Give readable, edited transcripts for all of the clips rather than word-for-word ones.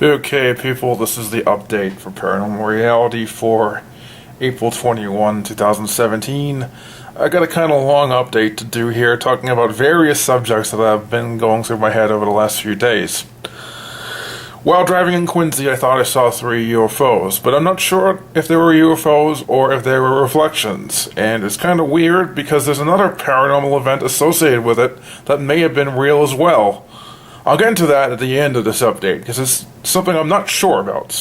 Okay, people, this is the update for Paranormal Reality for April 21, 2017. I got a kind of long update to do here, talking about various subjects that have been going through my head over the last few days. While driving in Quincy, I thought I saw 3 UFOs, but I'm not sure if they were UFOs or if they were reflections. And it's kind of weird because there's another paranormal event associated with it that may have been real as well. I'll get into that at the end of this update, because it's something I'm not sure about,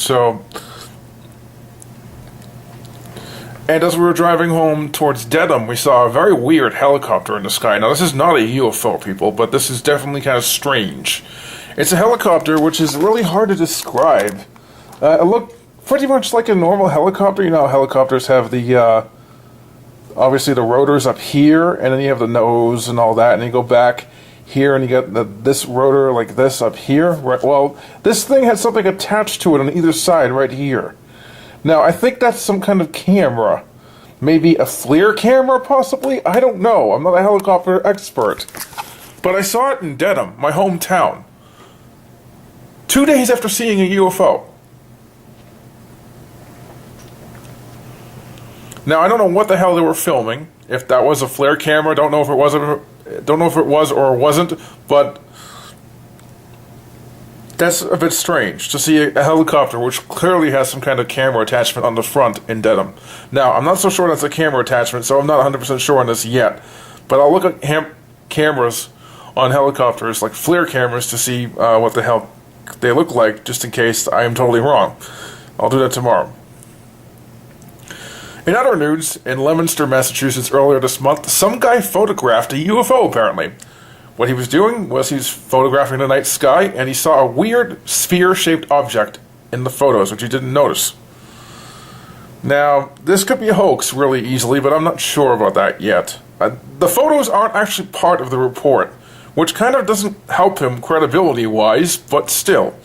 And as we were driving home towards Dedham, we saw a very weird helicopter in the sky. Now, this is not a UFO, people, but this is definitely kind of strange. It's a helicopter, which is really hard to describe. It looked pretty much like a normal helicopter. You know how helicopters have the, obviously the rotors up here, and then you have the nose and all that, and you go back here and you get this rotor like this up here. Right, well, this thing had something attached to it on either side right here. Now, I think that's some kind of camera. Maybe a FLIR camera, possibly? I don't know. I'm not a helicopter expert. But I saw it in Dedham, my hometown, 2 days after seeing a UFO. Now, I don't know what the hell they were filming. If that was a FLIR camera, don't know if it was or wasn't, but that's a bit strange to see a helicopter which clearly has some kind of camera attachment on the front in Dedham. Now, I'm not so sure that's a camera attachment, so I'm not 100% sure on this yet, but I'll look at cameras on helicopters, like FLIR cameras, to see what the hell they look like, just in case I am totally wrong. I'll do that tomorrow. In other news, in Leominster, Massachusetts earlier this month, some guy photographed a UFO, apparently. What he was doing was he was photographing the night sky, and he saw a weird sphere-shaped object in the photos, which he didn't notice. Now, this could be a hoax really easily, but I'm not sure about that yet. The photos aren't actually part of the report, which kind of doesn't help him credibility-wise, but still.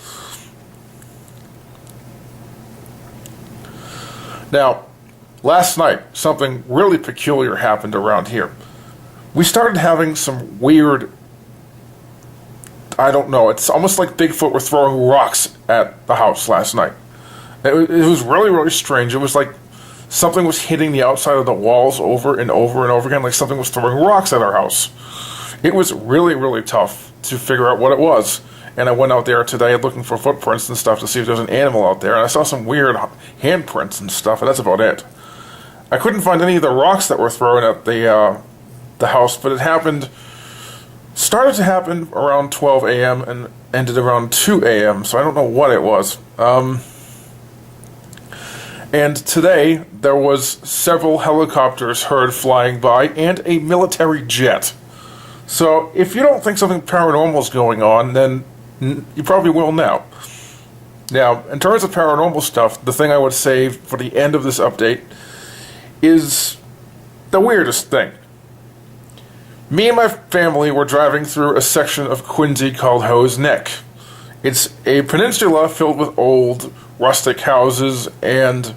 Now, last night, something really peculiar happened around here. We started having some weird, I don't know, it's almost like Bigfoot were throwing rocks at the house last night. It was really, really strange. It was like something was hitting the outside of the walls over and over and over again, like something was throwing rocks at our house. It was really, really tough to figure out what it was. And I went out there today looking for footprints and stuff to see if there's an animal out there, and I saw some weird handprints and stuff, and that's about it. I couldn't find any of the rocks that were thrown at the house, but it started to happen around 12 a.m. and ended around 2 a.m., so I don't know what it was. And today, there was several helicopters heard flying by, and a military jet. So, if you don't think something paranormal is going on, then you probably will now. Now, in terms of paranormal stuff, the thing I would say for the end of this update is the weirdest thing. Me and my family were driving through a section of Quincy called Hoe's Neck. It's a peninsula filled with old, rustic houses and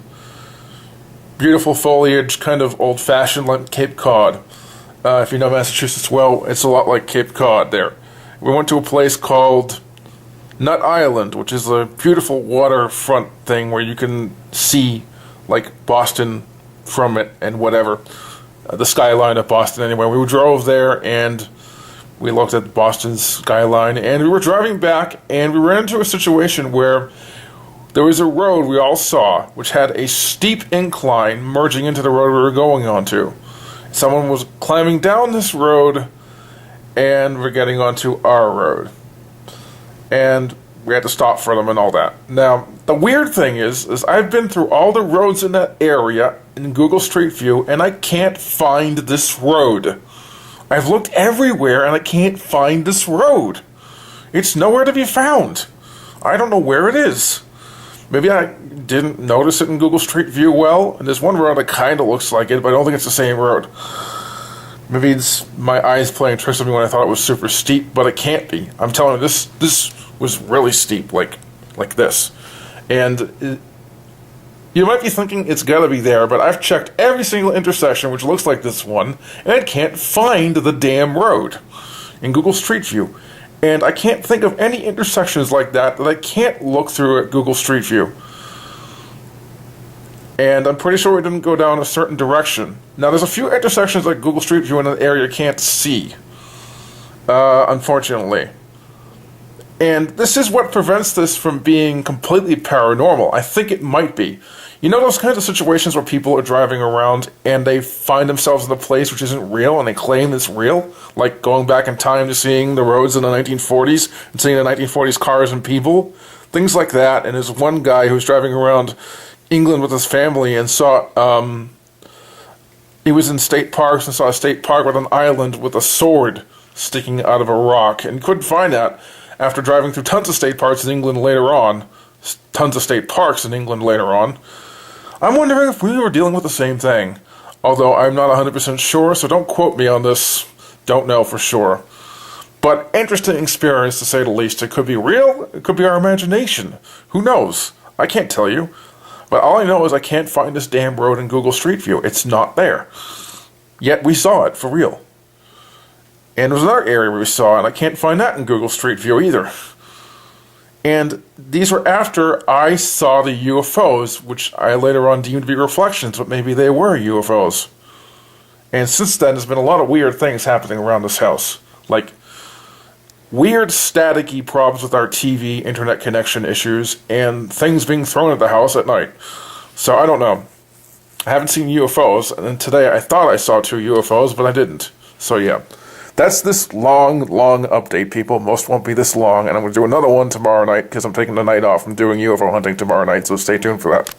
beautiful foliage, kind of old-fashioned like Cape Cod. If you know Massachusetts well, it's a lot like Cape Cod there. We went to a place called Nut Island, which is a beautiful waterfront thing where you can see, like, Boston from it and whatever. The skyline of Boston anyway. We drove there and we looked at Boston's skyline, and we were driving back and we ran into a situation where there was a road we all saw which had a steep incline merging into the road we were going onto. Someone was climbing down this road and we're getting onto our road. And we had to stop for them and all that. Now, the weird thing is I've been through all the roads in that area in Google Street View, and I can't find this road. I've looked everywhere, and I can't find this road. It's nowhere to be found. I don't know where it is. Maybe I didn't notice it in Google Street View well, and there's one road that kind of looks like it, but I don't think it's the same road. Maybe it's my eyes playing tricks on me when I thought it was super steep, but it can't be. I'm telling you, this was really steep, like this. And you might be thinking it's gotta be there, but I've checked every single intersection which looks like this one, and I can't find the damn road in Google Street View. And I can't think of any intersections like that I can't look through at Google Street View. And I'm pretty sure we didn't go down a certain direction. Now, there's a few intersections like Google Street View in an area you can't see, unfortunately. And this is what prevents this from being completely paranormal. I think it might be. You know those kinds of situations where people are driving around and they find themselves in a place which isn't real and they claim it's real? Like going back in time to seeing the roads in the 1940s and seeing the 1940s cars and people? Things like that. And there's one guy who was driving around England with his family and saw, he was in state parks and saw a state park with an island with a sword sticking out of a rock, and couldn't find that after driving through tons of state parks in England later on. Tons of state parks in England later on. I'm wondering if we were dealing with the same thing, although I'm not 100% sure, so don't quote me on this. Don't know for sure. But interesting experience, to say the least. It could be real, it could be our imagination. Who knows? I can't tell you. But all I know is I can't find this damn road in Google Street View. It's not there. Yet we saw it, for real. And there was another area we saw, and I can't find that in Google Street View either. And these were after I saw the UFOs, which I later on deemed to be reflections, but maybe they were UFOs. And since then, there's been a lot of weird things happening around this house. Like, weird staticky problems with our TV, internet connection issues, and things being thrown at the house at night. So I don't know. I haven't seen UFOs, and today I thought I saw 2 UFOs, but I didn't. So yeah. That's this long update, people. Most won't be this long, and I'm going to do another one tomorrow night, because I'm taking the night off. I'm doing UFO hunting tomorrow night, so stay tuned for that.